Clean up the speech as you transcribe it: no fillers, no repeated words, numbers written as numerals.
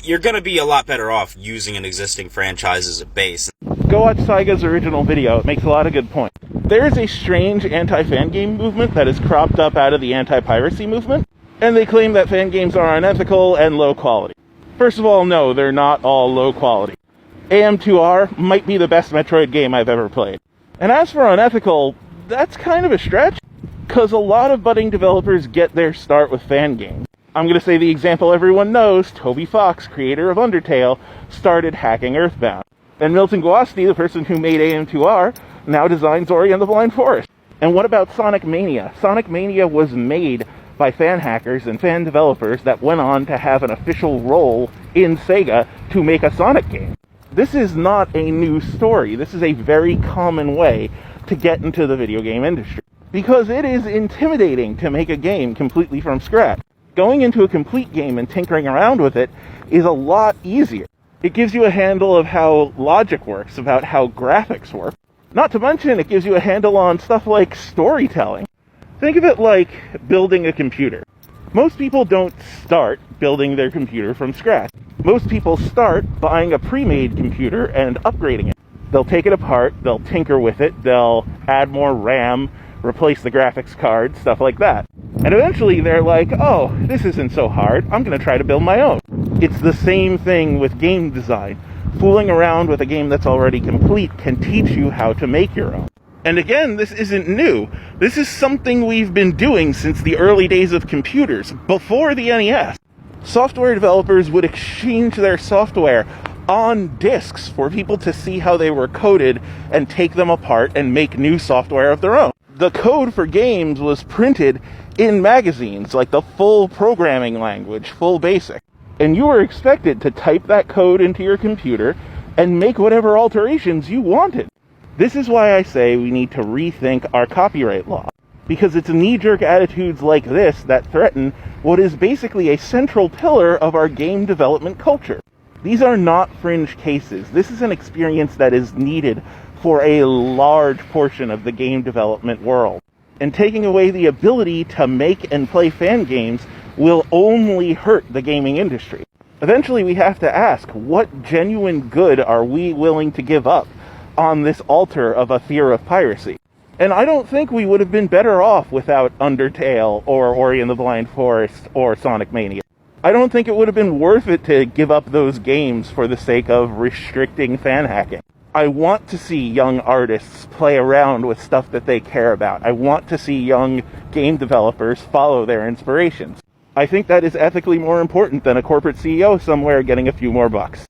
you're going to be a lot better off using an existing franchise as a base. Go watch Saiga's original video. It makes a lot of good points. There is a strange anti-fan game movement that has cropped up out of the anti-piracy movement, and they claim that fan games are unethical and low quality. First of all, no, they're not all low quality. AM2R might be the best Metroid game I've ever played. And as for unethical, that's kind of a stretch, because a lot of budding developers get their start with fan games. I'm going to say the example everyone knows. Toby Fox, creator of Undertale, started hacking Earthbound. And Milton Guasti, the person who made AM2R, now designs Ori and the Blind Forest. And what about Sonic Mania? Sonic Mania was made by fan hackers and fan developers that went on to have an official role in Sega to make a Sonic game. This is not a new story. This is a very common way to get into the video game industry. Because it is intimidating to make a game completely from scratch. Going into a complete game and tinkering around with it is a lot easier. It gives you a handle of how logic works, about how graphics work. Not to mention, it gives you a handle on stuff like storytelling. Think of it like building a computer. Most people don't start building their computer from scratch. Most people start buying a pre-made computer and upgrading it. They'll take it apart, they'll tinker with it, they'll add more RAM, replace the graphics card, stuff like that. And eventually they're like, oh, this isn't so hard, I'm going to try to build my own. It's the same thing with game design. Fooling around with a game that's already complete can teach you how to make your own. And again, this isn't new. This is something we've been doing since the early days of computers, before the NES. Software developers would exchange their software on disks for people to see how they were coded and take them apart and make new software of their own. The code for games was printed in magazines, like the full programming language, full BASIC. And you were expected to type that code into your computer and make whatever alterations you wanted. This is why I say we need to rethink our copyright law. Because it's knee-jerk attitudes like this that threaten what is basically a central pillar of our game development culture. These are not fringe cases. This is an experience that is needed for a large portion of the game development world. And taking away the ability to make and play fan games will only hurt the gaming industry. Eventually we have to ask, what genuine good are we willing to give up on this altar of a fear of piracy? And I don't think we would have been better off without Undertale or Ori and the Blind Forest or Sonic Mania. I don't think it would have been worth it to give up those games for the sake of restricting fan hacking. I want to see young artists play around with stuff that they care about. I want to see young game developers follow their inspirations. I think that is ethically more important than a corporate CEO somewhere getting a few more bucks.